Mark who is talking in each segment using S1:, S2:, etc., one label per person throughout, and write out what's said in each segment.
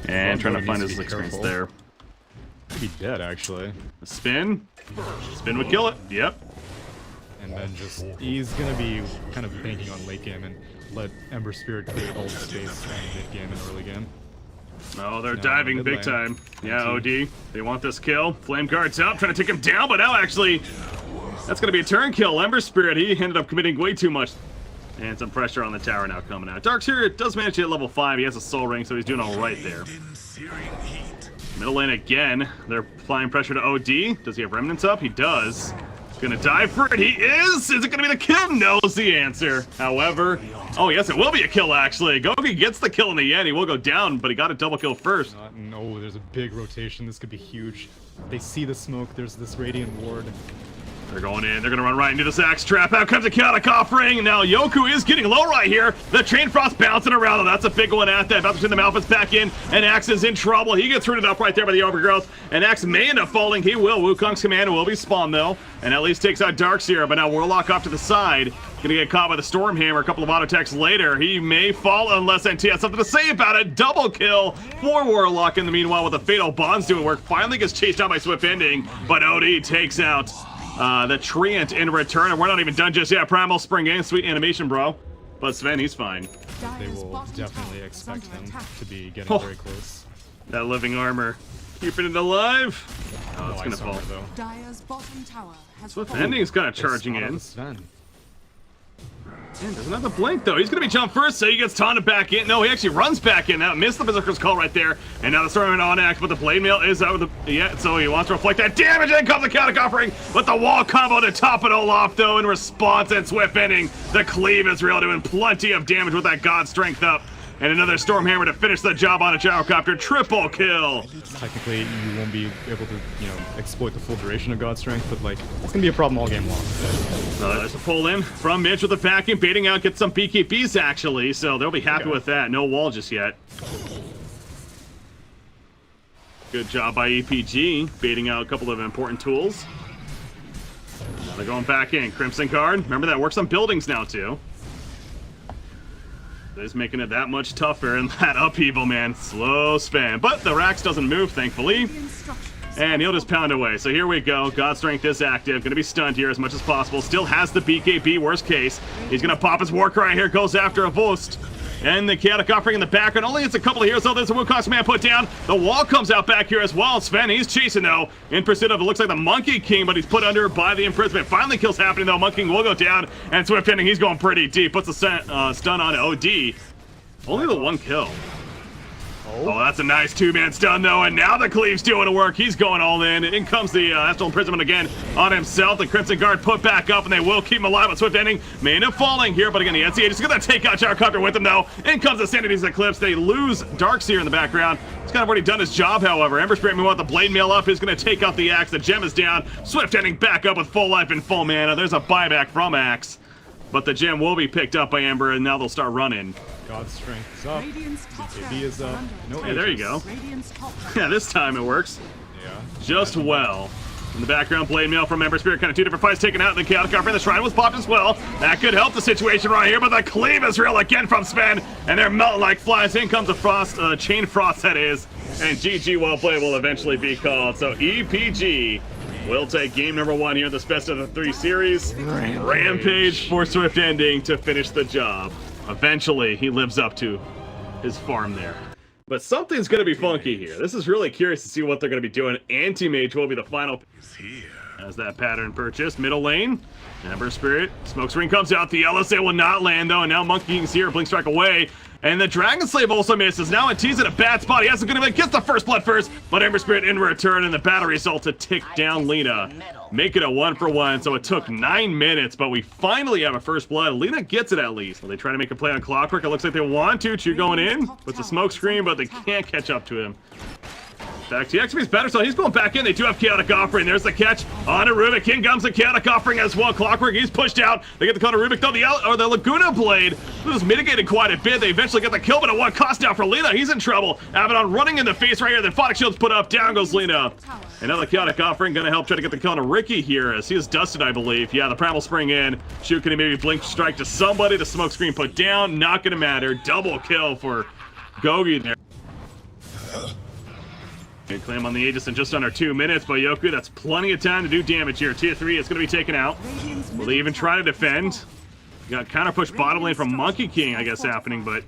S1: And trying to find his experience there.
S2: Could be dead, actually.
S1: A spin. Spin would kill it. Yep.
S2: And then just, he's gonna be kind of banking on late game and let Ember Spirit create all the space in mid game and early game.
S1: Oh, they're diving big time. Yeah, OD. They want this kill. Flame Guard's up, trying to take him down, but now actually, that's going to be a turn kill. Ember Spirit, he ended up committing way too much. And some pressure on the tower now coming out. Darkseer does manage to hit level 5. He has a soul ring, so he's doing all right there. Middle lane again. They're applying pressure to OD. Does he have remnants up? He does. Gonna dive for it. He is! Is it gonna be the kill? No is the answer. However, oh yes, it will be a kill actually. Gogi gets the kill in the end. He will go down, but he got a double kill first.
S2: No, there's a big rotation. This could be huge. They see the smoke. There's this Radiant Ward.
S1: They're going in. They're going to run right into this Axe trap. Out comes a chaotic offering. Now Yoku is getting low right here. The Chain Frost bouncing around. Oh, that's a big one at that. About to send the Malphite's back in. And Axe is in trouble. He gets rooted up right there by the Overgrowth. And Axe may end up falling. He will. Wukong's command will be spawned though. And at least takes out Darkseer. But now Warlock off to the side. Gonna get caught by the Stormhammer a couple of auto attacks later. He may fall unless NT has something to say about it. Double kill for Warlock in the meanwhile with the Fatal Bonds doing work. Finally gets chased down by Swift Ending. But OD takes out the Treant in return, and we're not even done just yet. Primal Spring and sweet animation, bro. But Sven, he's fine.
S2: They will definitely expect him to be getting very close.
S1: That living armor, keeping it alive. Oh, it's gonna fall. Swift Ending's kind of charging in. Man, doesn't have the blink though. He's gonna be jumped first, so he gets taunted back in. No, he actually runs back in. That missed the Berserker's Call right there. And now the Stormman on Axe, but the Blade Mail is out of the so he wants to reflect that damage. And then comes the chaotic offering, but the wall combo to top it all off though in response. And Swift Ending, the cleave is real, doing plenty of damage with that God Strength up. And another Stormhammer to finish the job on a Gyrocopter. Triple kill.
S2: Technically, you won't be able to, exploit the full duration of God Strength, but like, it's gonna be a problem all game long.
S1: There's a pull in from Mitch with the vacuum, baiting out, get some BKBs actually, so they'll be happy with that. No wall just yet. Good job by EPG, baiting out a couple of important tools. Now they're going back in. Crimson Guard, remember that works on buildings now too. Is making it that much tougher, and that upheaval, man, slow spam. But the Rax doesn't move, thankfully, and he'll just pound away. So here we go. God Strength is active, gonna be stunned here as much as possible. Still has the BKB, worst case. He's gonna pop his Warcry here, goes after a Vost. And the chaotic offering in the background. Only it's a couple of heroes though. There's a Wukong's man put down. The wall comes out back here as well. Sven, he's chasing though. In pursuit of it looks like the Monkey King, but he's put under by the imprisonment. Finally kills happening though. Monkey King will go down. And Swift Ending, he's going pretty deep. Puts a stun on OD. Only the one kill. Oh, that's a nice two-man stun though, and now the Cleave's doing the work. He's going all in. In comes the Astral Imprisonment again on himself. The Crimson Guard put back up, and they will keep him alive with Swift Ending. May end up falling here, but again, the NCA is going to take out Gyrocopter with him though. In comes the Sanity's Eclipse. They lose Darkseer in the background. He's kind of already done his job, however. Ember Spirit, we want the Blade Mail up. He's going to take out the Axe. The gem is down. Swift Ending back up with full life and full mana. There's a buyback from Axe. But the gem will be picked up by Ember, and now they'll start running.
S2: God Strength is up. BKB is up. No
S1: hey, there you go. Yeah, this time it works.
S2: Yeah.
S1: Just well. In the background, Blade Mail from Ember Spirit, kind of two different fights taken out. The Chaotic Offering, the Shrine was popped as well. That could help the situation right here, but the Cleave is real again from Sven, and they're melting like flies. In comes the Frost, Chain Frost that is, and GG well played will eventually be called. So EPG will take game number 1 here in this best of the 3 series. Rampage for Swift Ending to finish the job. Eventually, he lives up to his farm there. But something's going to be funky here. This is really curious to see what they're going to be doing. Anti-Mage will be the final. As that pattern purchased. Middle lane. Ember Spirit. Smokescreen comes out. The LSA will not land, though. And now Monkey King's here. Blink Strike away. And the Dragon Slave also misses. Now NT's in a bad spot. He hasn't gonna get the first blood first, but Ember Spirit in return, and the battery assault to tick down Lina. Make it a 1-for-1, so it took 9 minutes, but we finally have a first blood. Lina gets it at least. Well, they try to make a play on Clockwork. It looks like they want to. Chew going in. Puts a smoke screen, but they can't catch up to him. Back to XP's better, so he's going back in. They do have Chaotic Offering. There's the catch on a Rubik. King comes the Chaotic Offering as well. Clockwork, he's pushed out. They get the call to Rubik, though. The Laguna Blade was mitigated quite a bit. They eventually get the kill, but at what cost now for Lina? He's in trouble. Abaddon running in the face right here. The Phonic Shield's put up. Down goes Lina. Another Chaotic Offering going to help try to get the kill on Ricky here, as he is dusted, I believe. Yeah, the Primal Spring in. Shoot, can he maybe Blink Strike to somebody? The Smoke Screen put down. Not going to matter. Double kill for Gogi there. Good claim on the Aegis in just under 2 minutes by Yoku. That's plenty of time to do damage here. Tier 3 is going to be taken out. Will they even try to defend? Got counter push bottom lane from Monkey King, I guess, happening, but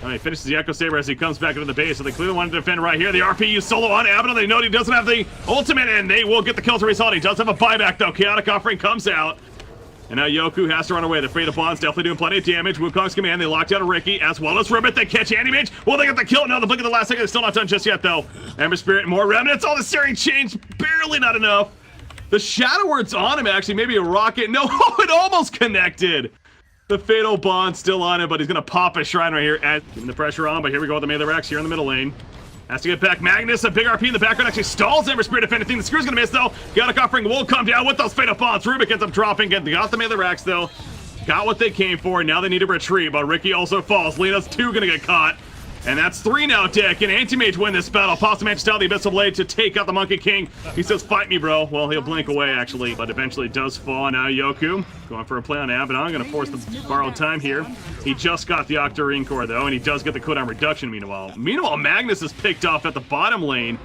S1: he finishes the Echo Saber as he comes back into the base, so they clearly want to defend right here. The RP used solo on Abaddon. They know he doesn't have the ultimate, and they will get the kill to result. He does have a buyback, though. Chaotic Offering comes out. And now Yoku has to run away. The Fatal Bond's definitely doing plenty of damage. Wukong's command, they locked out Ricky as well as Ribbit. They catch Anti-Mage. Will they get the kill? No, the blink of the last second. They're still not done just yet, though. Ember Spirit, more remnants. Oh, the Searing Chains, barely not enough. The Shadow Word's on him, actually. Maybe a rocket. No, it almost connected. The Fatal Bond still on him, but he's going to pop a Shrine right here. Keeping the pressure on, but here we go with the Melee Rex here in the middle lane. Has to get back. Magnus, a big RP in the background, actually stalls Ember Spirit if anything. The Screw's gonna miss though. Chaotic Offering will come down with those Fatal Bonds. Rubik ends up dropping. Got the Melee Rex though. Got what they came for. Now they need to retreat, but Ricky also falls. Lena's 2 gonna get caught. And that's 3 now, Dick. And Anti-Mage win this battle. Possum Mage style the Abyssal Blade to take out the Monkey King. He says, fight me, bro. Well, he'll blink away, actually, but eventually does fall. Now Yoku going for a play on Abaddon. Gonna force the borrowed time here. He just got the Octarine Core, though, and he does get the cooldown reduction, meanwhile. Magnus is picked off at the bottom lane.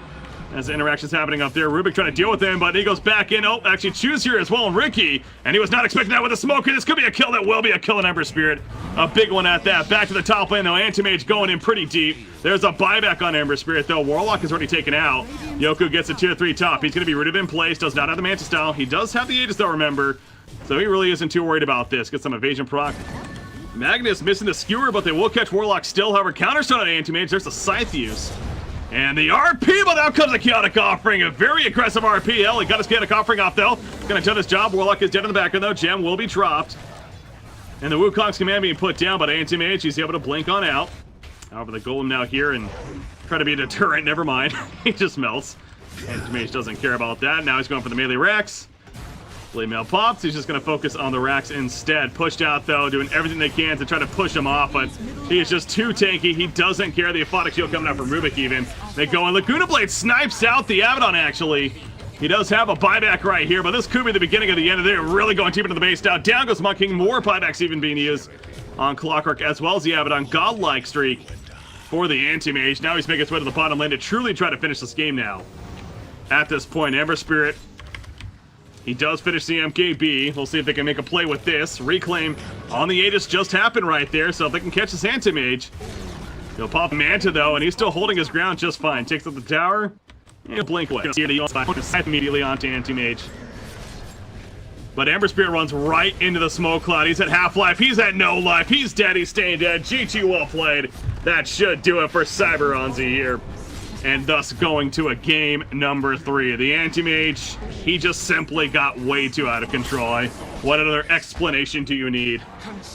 S1: As the interaction's happening up there, Rubik trying to deal with him, but he goes back in. Oh, actually Choose here as well, and Ricky. And he was not expecting that with a smoker. This could be a kill. That will be a kill in Ember Spirit. A big one at that. Back to the top lane, though. Anti-Mage going in pretty deep. There's a buyback on Ember Spirit, though. Warlock is already taken out. Yoku gets a tier 3 top. He's going to be rooted in place. Does not have the Manta style. He does have the Aegis, though, remember. So he really isn't too worried about this. Gets some evasion proc. Magnus missing the skewer, but they will catch Warlock still. However, counterstone on Anti-Mage. There's a Scythe use. And the RP, but out comes the Chaotic Offering. A very aggressive RP. Hell, he got his Chaotic Offering off, though. Gonna do his job. Warlock is dead in the background, though. Gem will be dropped. And the Wukong's command being put down, but Anti-Mage, he's able to blink on out. However, the Golem now here and try to be a deterrent. Never mind. He just melts. Anti-Mage doesn't care about that. Now he's going for the Melee Rex. Blade Mail pops. He's just going to focus on the Rax instead. Pushed out, though, doing everything they can to try to push him off, but he is just too tanky. He doesn't care. The Aphotic Shield coming out from Rubik, even. They go, and Laguna Blade snipes out the Abaddon, actually. He does have a buyback right here, but this could be the beginning of the end of it. Really going deep into the base now. Down goes Monkey King. More buybacks even being used on Clockwork, as well as the Abaddon. Godlike streak for the Anti-Mage. Now he's making his way to the bottom lane to truly try to finish this game now. At this point, Ember Spirit, he does finish the MKB. We'll see if they can make a play with this. Reclaim on the Aegis just happened right there, so if they can catch this Anti-Mage. He'll pop Manta, though, and he's still holding his ground just fine. Takes up the tower, and blink away. Immediately onto Anti-Mage. But Ember Spirit runs right into the smoke cloud. He's at half-life. He's at no life. He's dead. He's staying dead. GG, well played. That should do it for Cyber ANJI here. And thus going to a game number 3. The Anti-Mage, he just simply got way too out of control. What other explanation do you need?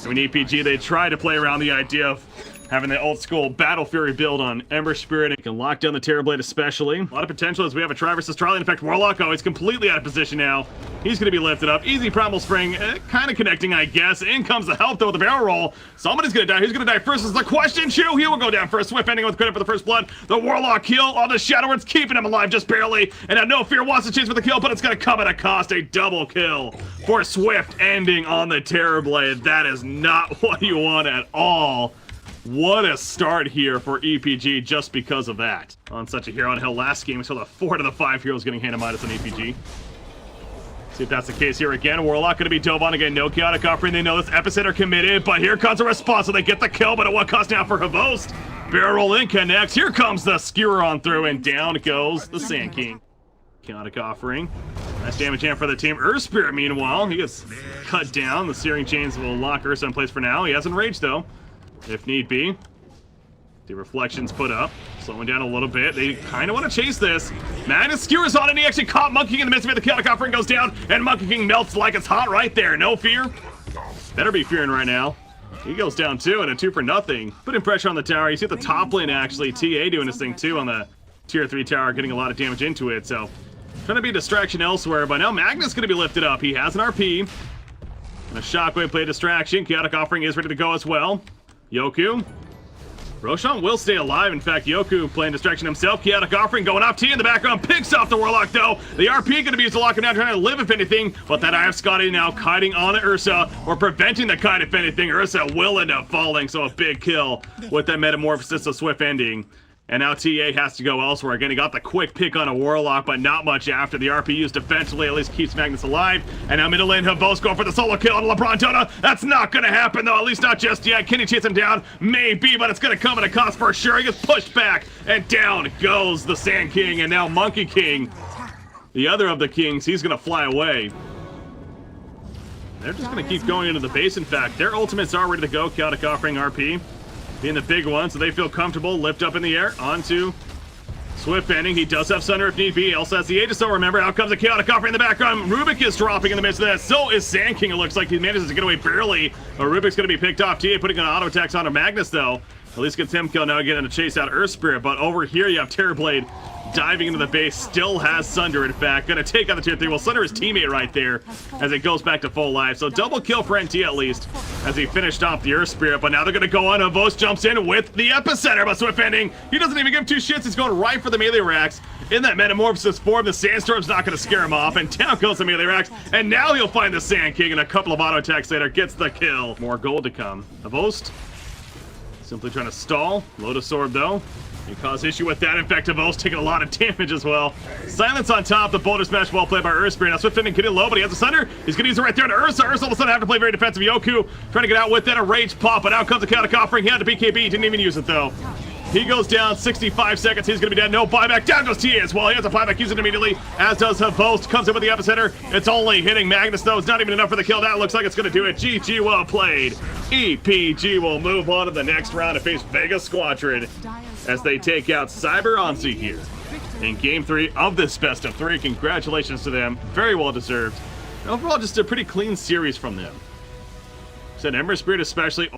S1: I mean, EPG, they tried to play around the idea of having the old school Battle Fury build on Ember Spirit. And can lock down the Terrorblade especially. A lot of potential as we have a Tri versus Tri. In fact, Warlock, oh, he's completely out of position now. He's going to be lifted up. Easy Primal Spring, kind of connecting, I guess. In comes the help, though, with the barrel roll. Somebody's going to die. Who's going to die first is the question. Chew, he will go down first. Swift ending with credit for the first blood. The Warlock kill. All the Shadow Word's keeping him alive just barely. And now No Fear wants to chase for the kill, but it's going to come at a cost. A double kill for Swift ending on the Terrorblade. That is not what you want at all. What a start here for EPG just because of that. On such a hero on hell last game, we saw the 4 to the 5 heroes getting handed minus on EPG. See if that's the case here again. Warlock going to be dove on again. No Chaotic Offering. They know this. Epicenter committed, but here comes a response. So they get the kill, but at what cost now for Havost? Barrel roll in connects. Here comes the skewer on through, and down goes the Sand King. Chaotic Offering. Nice damage hand for the team. Earth Spirit, meanwhile, he gets cut down. The Searing Chains will lock Ursa in place for now. He has enraged, though, if need be. The reflections put up, slowing down a little bit. They kind of want to chase this. Magnus skewers on, and he actually caught Monkey King in the midst of it. The Chaotic Offering goes down, and Monkey King melts like it's hot right there. No fear. Better be fearing right now. He goes down too, and a 2 for nothing. Putting pressure on the tower. You see at the top lane, actually. TA doing his thing too on the tier 3 tower, getting a lot of damage into it. So, trying to be a distraction elsewhere. But now Magnus going to be lifted up. He has an RP. And a Shockwave play distraction. Chaotic Offering is ready to go as well. Yoku. Roshan will stay alive. In fact, Yoku playing distraction himself. Chaotic Offering going off T in the background. Picks off the Warlock, though. The RP going to be used to lock him down, trying to live, if anything. But that I have Scotty now kiting on Ursa, or preventing the kite, if anything. Ursa will end up falling, so a big kill with that Metamorphosis of Swift ending. And now TA has to go elsewhere. Again, he got the quick pick on a Warlock, but not much after. The RP used defensively at least keeps Magnus alive. And now middle lane, Havos go for the solo kill on LeBron DOTA. That's not going to happen, though. At least not just yet. Can he chase him down? Maybe, but it's going to come at a cost for sure. He gets pushed back, and down goes the Sand King. And now Monkey King, the other of the kings, he's going to fly away. They're just going to keep going into the base, in fact. Their ultimates are ready to go. Chaotic offering RP being the big one, so they feel comfortable. Lift up in the air onto Swift Bending. He does have Sunder if need be. He also has the Aegis, so remember, out comes a Chaotic offering in the background. Rubik is dropping in the midst of that. So is Sand King. It looks like he manages to get away barely. But Rubik's going to be picked off. TA putting an auto attacks onto Magnus, though. At least gets him killed now, getting to chase out Earth Spirit. But over here, you have Terrorblade diving into the base. Still has Sunder, in fact. Going to take on the tier 3. Well, Sunder is teammate right there as it goes back to full life. So double kill for NT at least as he finished off the Earth Spirit. But now they're going to go on. Avos jumps in with the Epicenter. But Swift Ending, he doesn't even give two shits. He's going right for the melee racks. In that Metamorphosis form, the Sandstorm's not going to scare him off. And down goes the melee racks. And now he'll find the Sand King. And a couple of auto attacks later gets the kill. More gold to come. Avos simply trying to stall. Lotus Orb, though. He caused issue with that. In fact, Avos taking a lot of damage as well. Silence on top. The Boulder Smash well played by Earth Spirit. Now Swift Ending getting low, but he has a Sunder. He's going to use it right there on Ursa. Ursa all of a sudden have to play very defensive. Yoku trying to get out with that. A Rage Pop, but out comes a Chaotic offering. He had to BKB. Didn't even use it, though. He goes down 65 seconds. He's going to be dead. No buyback. Down goes TA as well. He has a buyback. Use it immediately, as does Havos. Comes in with the Epicenter. It's only hitting Magnus, though. It's not even enough for the kill. That looks like it's going to do it. GG, well played. EPG will move on to the next round to face Vega Squadron as they take out Cyber ANJI here in Game 3 of this best of 3. Congratulations to them. Very well deserved. And overall, just a pretty clean series from them. Said Ember Spirit especially.